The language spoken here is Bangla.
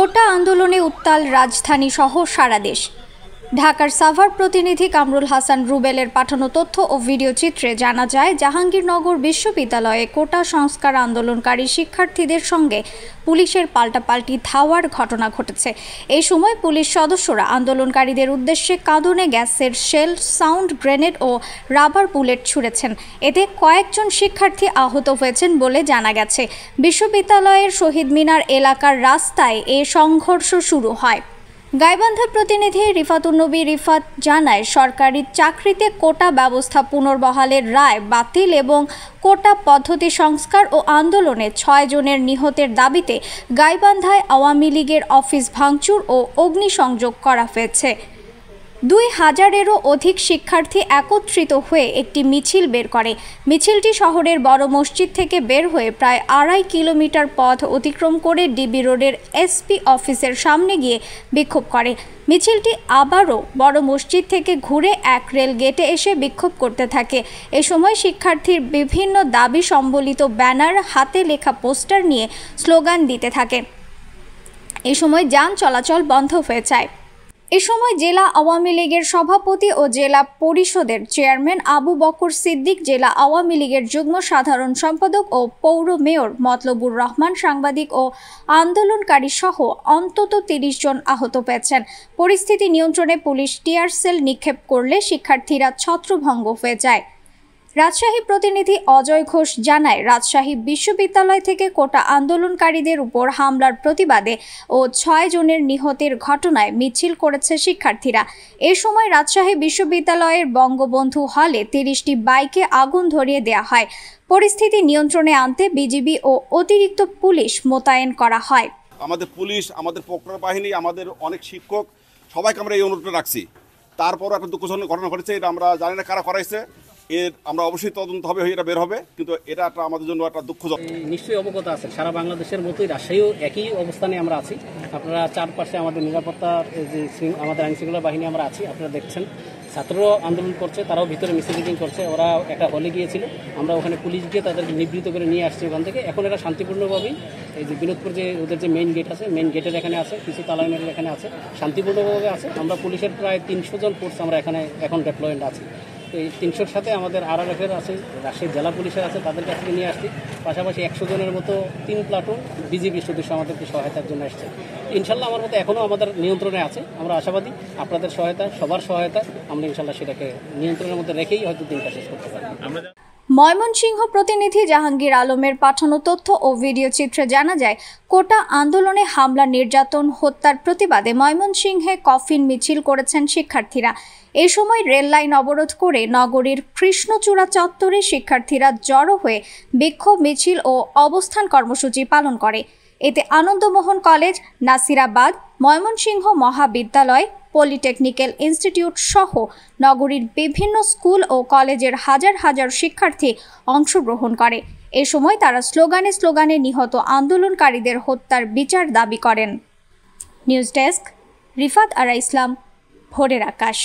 কোটা আন্দোলনে উত্তাল রাজধানী সহ সারা দেশ। ঢাকার সাভার প্রতিনিধি কামরুল হাসান রুবেলের পাঠানো তথ্য ও ভিডিও চিত্রে জানা যায়, জাহাঙ্গীরনগর বিশ্ববিদ্যালয়ে কোটা সংস্কার আন্দোলনকারী শিক্ষার্থীদের সঙ্গে পুলিশের পাল্টাপাল্টি ধাওয়ার ঘটনা ঘটেছে। এই সময় পুলিশ সদস্যরা আন্দোলনকারীদের উদ্দেশ্যে কাঁদনে গ্যাসের শেল, সাউন্ড গ্রেনেড ও রাবার বুলেট ছুড়েছেন। এতে কয়েকজন শিক্ষার্থী আহত হয়েছেন বলে জানা গেছে। বিশ্ববিদ্যালয়ের শহীদ মিনার এলাকার রাস্তায় এ সংঘর্ষ শুরু হয়। গাইবান্ধা প্রতিনিধি রিফাতুন্নবী রিফাত জানায়, সরকারি চাকরিতে কোটা ব্যবস্থা পুনর্বহালের রায় বাতিল এবং কোটা পদ্ধতি সংস্কার ও আন্দোলনে 6 জনের নিহতের দাবিতে গাইবান্ধায় আওয়ামী লীগের অফিস ভাঙচুর ও অগ্নিসংযোগ করা হয়েছে। 2000-এরও অধিক শিক্ষার্থী একত্রিত হয়ে একটি মিছিল বের করে। মিছিলটি শহরের বড় মসজিদ থেকে বের হয়ে প্রায় 2.5 কিলোমিটার পথ অতিক্রম করে ডিবি রোডের এসপি অফিসের সামনে গিয়ে বিক্ষোভ করে। মিছিলটি আবারও বড় মসজিদ থেকে ঘুরে এক রেল গেটে এসে বিক্ষোভ করতে থাকে। এ সময় শিক্ষার্থীর বিভিন্ন দাবি সম্বলিত ব্যানার, হাতে লেখা পোস্টার নিয়ে স্লোগান দিতে থাকে। এ সময় যান চলাচল বন্ধ হয়ে যায়। এ সময় জেলা আওয়ামী লীগের সভাপতি ও জেলা পরিষদের চেয়ারম্যান আবু বকর সিদ্দিক, জেলা আওয়ামী লীগের যুগ্ম সাধারণ সম্পাদক ও পৌর মেয়র মতলবুর রহমান, সাংবাদিক ও আন্দোলনকারী সহ অন্তত 30 জন আহত পেয়েছেন। পরিস্থিতি নিয়ন্ত্রণে পুলিশ টিয়ার সেল নিক্ষেপ করলে শিক্ষার্থীরা ছত্রভঙ্গ হয়ে যায়। রাজশাহী প্রতিনিধি অজয় ঘোষ জানায়, রাজশাহী বিশ্ববিদ্যালয় থেকে কোটা আন্দোলনকারীদের উপর হামলার প্রতিবাদে ও 6 জনের নিহতের ঘটনায় মিছিল করেছে শিক্ষার্থীরা। এ সময় রাজশাহী বিশ্ববিদ্যালয়ের বঙ্গবন্ধু হলে 30টি বাইকে আগুন ধরিয়ে দেওয়া হয়। পরিস্থিতি নিয়ন্ত্রণে আনতে বিজিবি ও অতিরিক্ত পুলিশ মোতায়েন করা হয়। আমাদের পুলিশ, আমাদের প্রক্টর বাহিনী, আমাদের অনেক শিক্ষক সবাইকে আমরা এই অনুরোধ রাখছি। তারপরও একটা দুঃখজনক ঘটনা ঘটেছে, এটা আমরা জানি না কারা করাইছে। আমরা অবশ্যই তদন্ত হবে, এটা বের হবে, কিন্তু এটা একটা আমাদের জন্য একটা দুঃখজনক। নিশ্চয়ই অবগত আছে, সারা বাংলাদেশের মতোই রাজশাহীও একই অবস্থানে আমরা আছি। আপনারা চারপাশে আমাদের নিরাপত্তার যে আমাদের আইনশৃঙ্খলা বাহিনী আমরা আছি, আপনারা দেখছেন। ছাত্ররাও আন্দোলন করছে, তারাও ভিতরে মিছিল মিটিং করছে। ওরা একটা হলে গিয়েছিল, আমরা ওখানে পুলিশ গিয়ে তাদেরকে নিবৃত্ত করে নিয়ে আসছি ওখান থেকে। এখন এরা শান্তিপূর্ণভাবেই এই যে বিনোদপুর যে ওদের যে মেইন গেট আছে, মেইন গেটের এখানে আছে, কিছু তালাইমের এখানে আছে, শান্তিপূর্ণভাবে আছে। আমরা পুলিশের প্রায় 300 জন ফোর্স আমরা এখানে এখন ডেপ্লয়েন্ট আছি। এই 300-র সাথে আমাদের আরআরএফের আছে, রাজশাহী জেলা পুলিশের আছে, তাদের কাছ থেকে নিয়ে আসছি। পাশাপাশি 100 জনের মতো 3 প্লাটুন বিজিবি সদস্য আমাদেরকে সহায়তার জন্য আসছে। ইনশাল্লাহ আমার মতো এখনও আমাদের নিয়ন্ত্রণে আছে। আমরা আশাবাদী আপনাদের সহায়তা, সবার সহায়তা আমরা ইনশাল্লাহ সেটাকে নিয়ন্ত্রণের মধ্যে রেখেই হয়তো দিনটা শেষ করতে পারি। ময়মনসিংহ প্রতিনিধি জাহাঙ্গীর আলমের পাঠানো তথ্য ও ভিডিও চিত্রে জানা যায়, কোটা আন্দোলনে হামলা, নির্যাতন, হত্যার প্রতিবাদে ময়মনসিংহে কফিন মিছিল করেছেন শিক্ষার্থীরা। এ সময় রেল লাইন অবরোধ করে নগরীর কৃষ্ণচূড়া চত্বরে শিক্ষার্থীরা জড়ো হয়ে বিক্ষোভ মিছিল ও অবস্থান কর্মসূচি পালন করে। এতে আনন্দমোহন কলেজ, নাসিরাবাদ, ময়মনসিংহ মহাবিদ্যালয়, পলিটেকনিক্যাল ইনস্টিটিউট সহ নগরীর বিভিন্ন স্কুল ও কলেজের হাজার হাজার শিক্ষার্থী অংশগ্রহণ করে। এ সময় তারা স্লোগানে স্লোগানে নিহত আন্দোলনকারীদের হত্যার বিচার দাবি করেন। নিউজ ডেস্ক, রিফাত আরা ইসলাম, ভোরের আকাশ।